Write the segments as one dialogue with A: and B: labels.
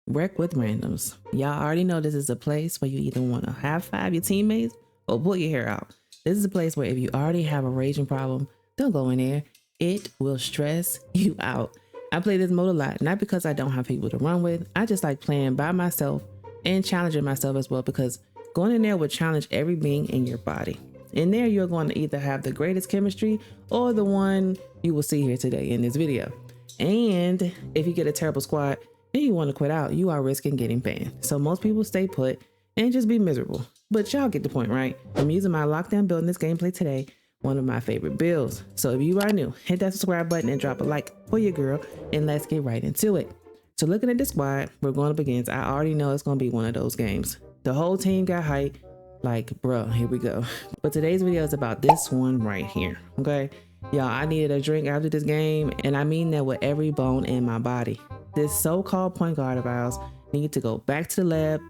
A: Work with randoms. Y'all already know this is a place where you either want to high five your teammates or pull your hair out. This is a place where if you already have a raging problem, don't go in there. It will stress you out. I play this mode a lot, not because I don't have people to run with. I just like playing by myself and challenging myself as well, because going in there will challenge every being in your body. In there, you're going to either have the greatest chemistry or the one you will see here today in this video. And if you get a terrible squad and you want to quit out, you are risking getting banned. So most people stay put and just be miserable. But y'all get the point, right? I'm using my lockdown build in this gameplay today, one of my favorite builds. So if you are new, hit that subscribe button and drop a like for your girl, and let's get right into it. So looking at the squad, we're going up against, I already know it's going to be one of those games. The whole team got hype, like, bro, here we go. But today's video is about this one right here, okay? Y'all, I needed a drink after this game, and I mean that with every bone in my body. This so-called point guard of ours need to go back to the lab,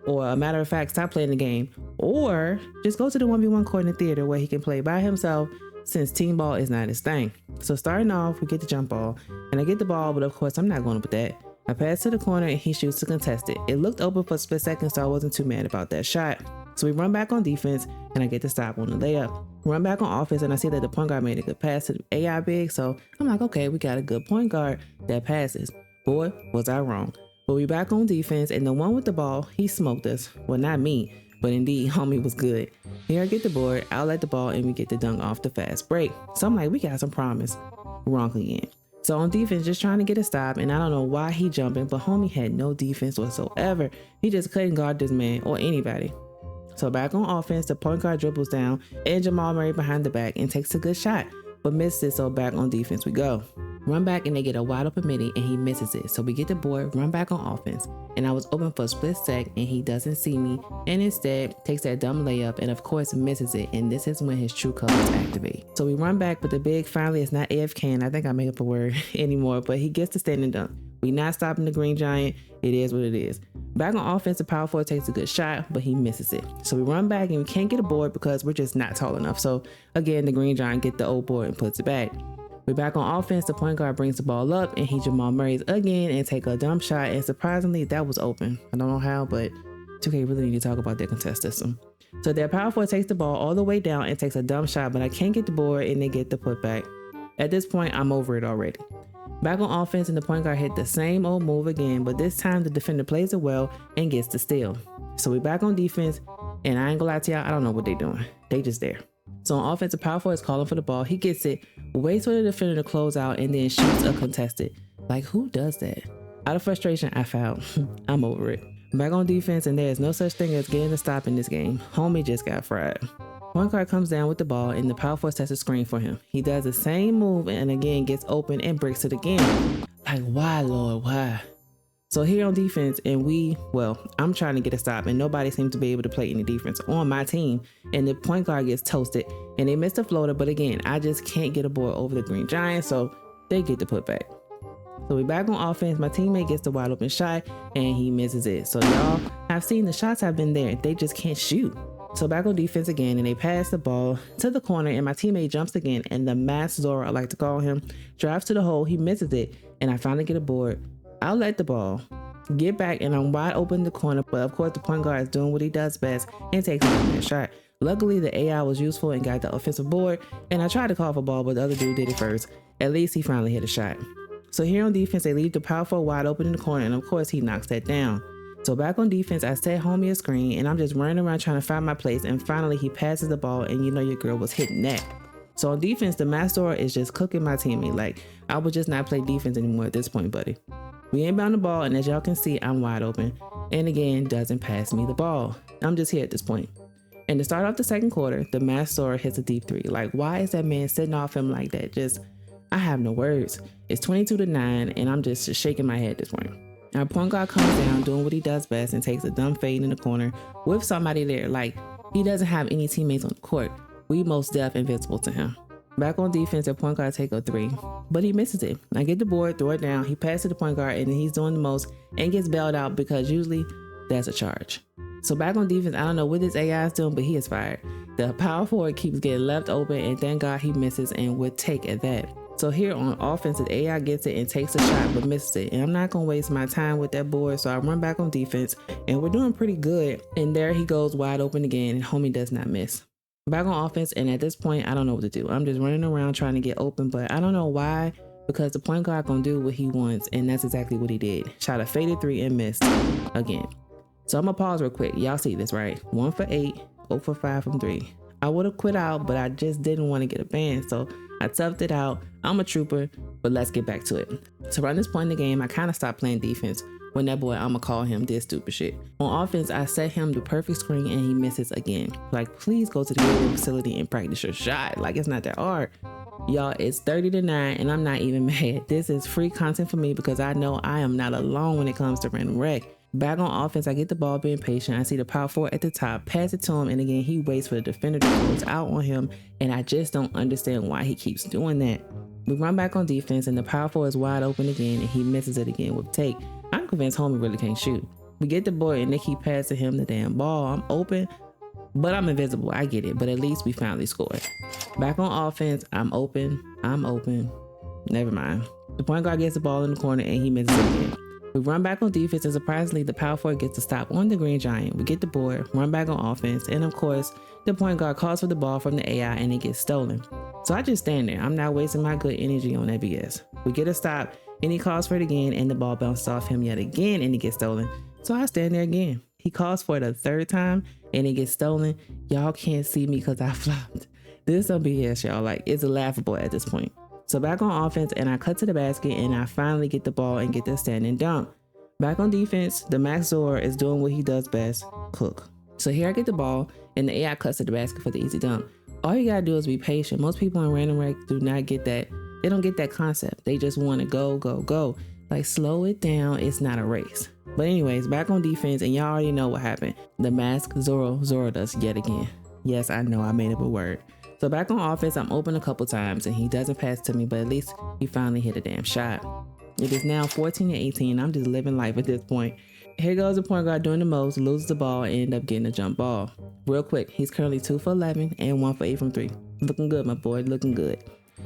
A: or a matter of fact, stop playing the game, or just go to the 1v1 court in the theater where he can play by himself, since team ball is not his thing. So starting off, we get the jump ball, and I get the ball, but of course I'm not going with that. I pass to the corner and he shoots to contest it. It looked open for a split second, so I wasn't too mad about that shot. So we run back on defense and I get the stop on the layup. Run back on offense and I see that the point guard made a good pass to the AI big, so I'm like, okay, we got a good point guard that passes. Boy, was I wrong. But we back on defense, and the one with the ball, he smoked us. Well, not me, but indeed, homie was good. Here I get the board, I'll let the ball, and we get the dunk off the fast break. So I'm like, we got some promise. Wrong again. So on defense, just trying to get a stop, and I don't know why he jumping, but homie had no defense whatsoever. He just couldn't guard this man or anybody. So back on offense, the point guard dribbles down, and Jamal Murray behind the back and takes a good shot, but missed it, so back on defense we go. Run back and they get a wide open midi and he misses it. So we get the board, run back on offense, and I was open for a split sec and he doesn't see me and instead takes that dumb layup and of course misses it, and this is when his true colors activate. So we run back, but the big finally is not AFK, and I think I made up a word anymore, but he gets the standing dunk. We not stopping the green giant. It is what it is. Back on offense, the power forward takes a good shot, but he misses it. So we run back and we can't get a board because we're just not tall enough. So again, the green giant get the old board and puts it back. We're back on offense, the point guard brings the ball up and he Jamal Murray's again and take a dump shot, and surprisingly that was open. I don't know how, but 2K really need to talk about their contest system. So their power forward takes the ball all the way down and takes a dump shot, but I can't get the board and they get the putback. At this point, I'm over it already. Back on offense and the point guard hit the same old move again, but this time the defender plays it well and gets the steal. So we back on defense, and I ain't gonna lie to y'all, I don't know what they doing. They just there. So on offense, the power forward is calling for the ball. He gets it, waits for the defender to close out, and then shoots a contested. Like, who does that? Out of frustration, I fouled. I'm over it. Back on defense, and there is no such thing as getting a stop in this game. Homie just got fried. Point guard comes down with the ball, and the power forward sets a screen for him. He does the same move and again gets open and breaks it again. Like, why, Lord, why? So here on defense, and I'm trying to get a stop, and nobody seems to be able to play any defense on my team, and the point guard gets toasted, and they missed a floater, but again, I just can't get a board over the green giant, so they get the putback. So we back on offense, my teammate gets the wide open shot, and he misses it. So y'all, I've seen the shots have been there, they just can't shoot. So back on defense again, and they pass the ball to the corner, and my teammate jumps again, and the Mass Zora, I like to call him, drives to the hole, he misses it, and I finally get a board. I'll let the ball get back, and I'm wide open in the corner, but of course the point guard is doing what he does best and takes a shot. Luckily the AI was useful and got the offensive board, and I tried to call for ball, but the other dude did it first. At least he finally hit a shot. So here on defense, they leave the power forward wide open in the corner, and of course he knocks that down. So back on defense, I set homie a screen, and I'm just running around trying to find my place, and finally he passes the ball, and you know your girl was hitting that. So on defense, the master is just cooking my teammate. Like, I would just not play defense anymore at this point, buddy. We inbound the ball, and as y'all can see, I'm wide open, and again doesn't pass me the ball. I'm just here at this point. And to start off the second quarter, the master hits a deep three. Like, why is that man sitting off him like that? I have no words. It's 22-9, and I'm just shaking my head at this point. Our point guard comes down doing what he does best and takes a dumb fade in the corner with somebody there. Like, he doesn't have any teammates on the court. We most def invincible to him. Back on defense, the point guard take a three, but he misses it. I get the board, throw it down, he passes to the point guard, and then he's doing the most and gets bailed out because usually that's a charge. So back on defense, I don't know what this AI is doing, but he is fired. The power forward keeps getting left open, and thank God he misses and would take at that. So here on offense, the AI gets it and takes a shot but misses it. And I'm not going to waste my time with that board. So I run back on defense and we're doing pretty good. And there he goes wide open again and homie does not miss. Back on offense, and at this point, I don't know what to do. I'm just running around trying to get open, but I don't know why, because the point guard gonna do what he wants, and that's exactly what he did. Shot a faded 3 and missed again. So I'm gonna pause real quick. Y'all see this, right? 1 for 8, 0 for 5 from 3. I would have quit out, but I just didn't want to get a ban, so I toughed it out. I'm a trooper, but let's get back to it. So around this point in the game, I kind of stopped playing defense when that boy, I'ma call him, did stupid shit. On offense, I set him the perfect screen and he misses again. Like, please go to the game facility and practice your shot. Like, it's not that hard. Y'all, it's 30-9 and I'm not even mad. This is free content for me because I know I am not alone when it comes to random rec. Back on offense, I get the ball being patient. I see the power forward at the top, pass it to him, and again, he waits for the defender to close out on him, and I just don't understand why he keeps doing that. We run back on defense, and the power forward is wide open again, and he misses it again with take. I'm convinced homie really can't shoot. We get the boy, and they keep passing him the damn ball. I'm open, but I'm invisible. I get it, but at least we finally scored. Back on offense, I'm open. Never mind. The point guard gets the ball in the corner, and he misses it again. We run back on defense, and surprisingly, the power forward gets a stop on the green giant. We get the board, run back on offense, and of course, the point guard calls for the ball from the AI, and it gets stolen. So I just stand there. I'm not wasting my good energy on that BS. We get a stop, and he calls for it again, and the ball bounces off him yet again, and it gets stolen. So I stand there again. He calls for it a third time, and it gets stolen. Y'all can't see me because I flopped. This is some BS, y'all. Like, it's laughable at this point. So back on offense, and I cut to the basket, and I finally get the ball and get the standing dunk. Back on defense, the Max Zor is doing what he does best, cook. So here I get the ball, and the AI cuts to the basket for the easy dunk. All you gotta do is be patient. Most people in random rec do not get that. They don't get that concept. They just want to go, go, go. Like, slow it down. It's not a race. But anyways, back on defense, and y'all already know what happened. The mask Zoro'd us yet again. Yes, I know I made up a word. So back on offense, I'm open a couple times and he doesn't pass to me, but at least he finally hit a damn shot. It is now 14-18. I'm just living life at this point. Here goes the point guard doing the most, loses the ball, and end up getting a jump ball. Real quick, he's currently 2 for 11 and 1 for 8 from 3. Looking good, my boy, looking good.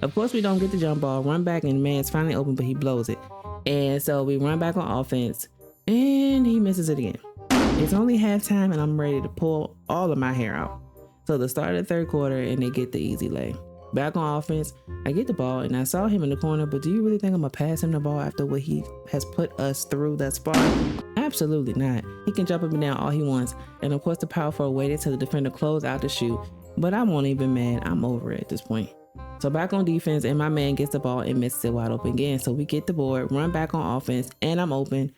A: Of course, we don't get the jump ball, run back, and the man's finally open, but he blows it. And so we run back on offense, and he misses it again. It's only halftime, and I'm ready to pull all of my hair out. So the start of the third quarter, and they get the easy lay. Back on offense, I get the ball, and I saw him in the corner, but do you really think I'm gonna pass him the ball after what he has put us through thus far? Absolutely not. He can jump up and down all he wants, and of course the power forward waited till the defender closed out to shoot, but I won't even mad. I'm over it at this point. So back on defense, and my man gets the ball and misses it wide open again. So we get the board, run back on offense, and I'm open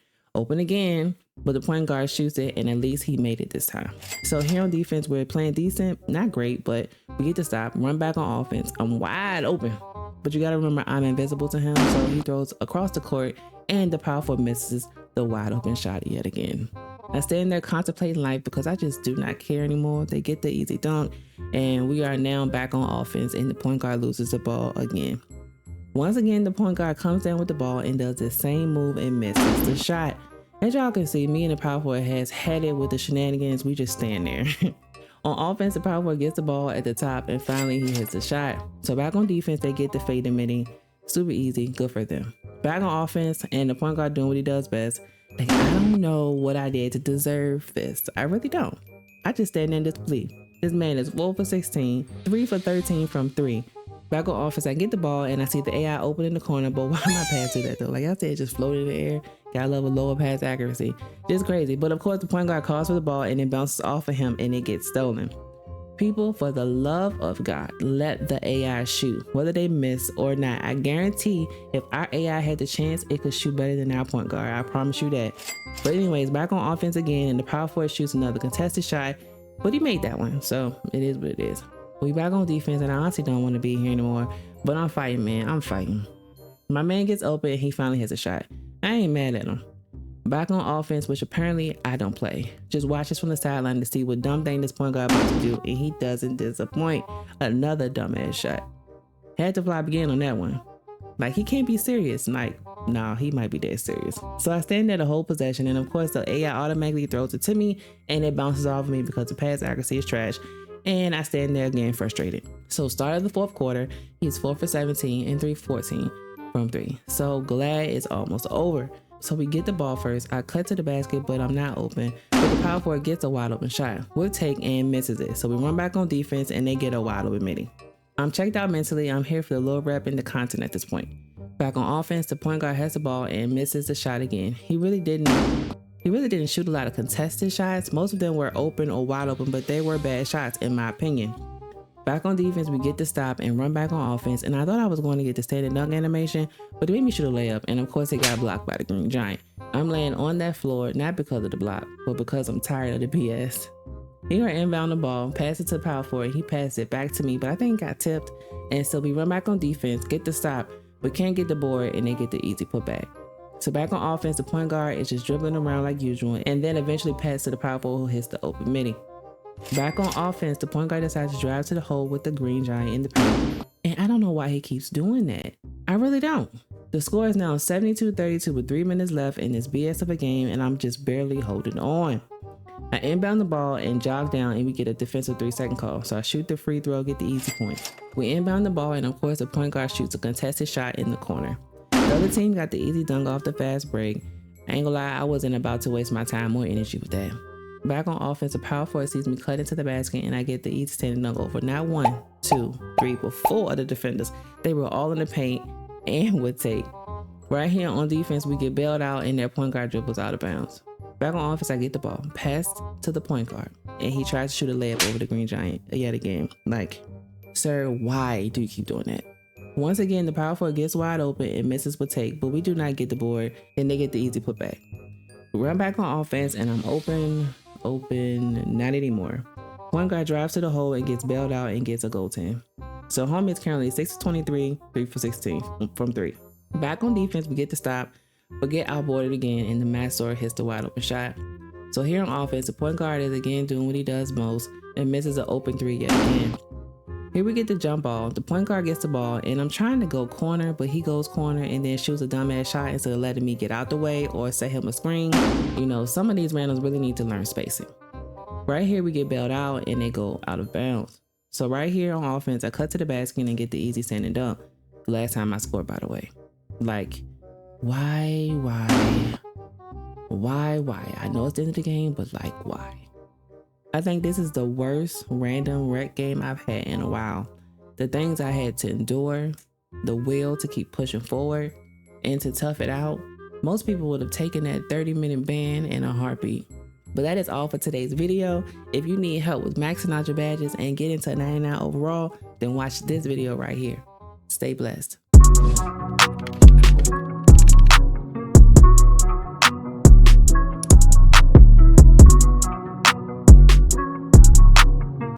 A: again, but the point guard shoots it, and at least he made it this time. So here on defense, we're playing decent, not great, but we get to stop, run back on offense. I'm wide open, but you got to remember I'm invisible to him, so he throws across the court, and the power forward misses the wide open shot yet again. I stand there contemplating life because I just do not care anymore. They get the easy dunk, and we are now back on offense, and the point guard loses the ball again. Once again, the point guard comes down with the ball and does the same move and misses the shot. As y'all can see, me and the power forward has had it with the shenanigans. We just stand there. On offense, the power forward gets the ball at the top, and finally he hits the shot. So back on defense, they get the fade emitting. Super easy, good for them. Back on offense, and the point guard doing what he does best. Like, I don't know what I did to deserve this. I really don't. I just stand there in disbelief. This man is 4 for 16, 3 for 13 from 3. Back on offense, I get the ball, and I see the AI open in the corner, but why am I passing that though? Like I said, just floated in the air. Gotta love a lower pass accuracy. Just crazy. But of course, the point guard calls for the ball, and it bounces off of him, and it gets stolen. People, for the love of God, let the AI shoot, whether they miss or not. I guarantee if our AI had the chance, it could shoot better than our point guard. I promise you that. But anyways, back on offense again, and the power forward shoots another contested shot, but he made that one, so it is what it is. We back on defense, and I honestly don't want to be here anymore, but I'm fighting, man. I'm fighting. My man gets open, and he finally has a shot. I ain't mad at him. Back on offense, which apparently I don't play. Just watch this from the sideline to see what dumb thing this point guard about to do, and he doesn't disappoint. Another dumbass shot. Had to fly again on that one. Like, he can't be serious. Like, nah, he might be dead serious. So I stand there the whole possession, and of course the AI automatically throws it to me, and it bounces off of me because the pass accuracy is trash. And I stand there again frustrated. So start of the fourth quarter, he's 4 for 17 and 3 for 14 from 3. So glad it's almost over. So we get the ball first. I cut to the basket, but I'm not open. But the power forward gets a wide open shot. We'll take and misses it. So we run back on defense and they get a wide open midi. I'm checked out mentally. I'm here for the little rep and the content at this point. Back on offense, the point guard has the ball and misses the shot again. He really didn't shoot a lot of contested shots. Most of them were open or wide open, but they were bad shots in my opinion. Back on defense, we get the stop and run back on offense, and I thought I was going to get the standing dunk animation, but it made me shoot a layup, and of course it got blocked by the Green Giant. I'm laying on that floor, not because of the block, but because I'm tired of the BS. Here I inbound the ball, pass it to the power forward, he passed it back to me, but I think it got tipped, and so we run back on defense, get the stop, but can't get the board, and they get the easy putback. So back on offense, the point guard is just dribbling around like usual, and then eventually pass to the power forward who hits the open midi. Back on offense, the point guard decides to drive to the hole with the Green Giant in the paint. And I don't know why he keeps doing that. I really don't. The score is now 72-32 with 3 minutes left in this BS of a game, and I'm just barely holding on. I inbound the ball and jog down, and we get a defensive 3-second call. So I shoot the free throw, get the easy point. We inbound the ball, and of course the point guard shoots a contested shot in the corner. The other team got the easy dunk off the fast break. I ain't gonna lie, I wasn't about to waste my time or energy with that. Back on offense, the power forward sees me cut into the basket, and I get the easy standing dunk over not 1, 2, 3, but 4 other defenders. They were all in the paint and would take. Right here on defense, we get bailed out and their point guard dribbles out of bounds. Back on offense, I get the ball, passed to the point guard, and he tries to shoot a layup over the Green Giant yet again. Like, sir, why do you keep doing that? Once again, the power forward gets wide open and misses with take, but we do not get the board, and they get the easy putback. We run back on offense, and I'm open, not anymore. Point guard drives to the hole and gets bailed out and gets a goaltend. So home is currently 6 for 23, 3 for 16 from 3. Back on defense, we get the stop, but get outboarded again, and the master hits the wide open shot. So here on offense, the point guard is again doing what he does most and misses an open 3 yet again. Here we get the jump ball. The point guard gets the ball, and I'm trying to go corner, but he goes corner and then shoots a dumbass shot instead of letting me get out the way or set him a screen. You know, some of these randoms really need to learn spacing. Right here, we get bailed out and they go out of bounds. So right here on offense, I cut to the basket and get the easy standing dunk. The last time I scored, by the way. Like, why? I know it's the end of the game, but like, why? I think this is the worst random rec game I've had in a while. The things I had to endure, the will to keep pushing forward, and to tough it out. Most people would have taken that 30-minute ban in a heartbeat. But that is all for today's video. If you need help with maxing out your badges and getting to 99 overall, then watch this video right here. Stay blessed.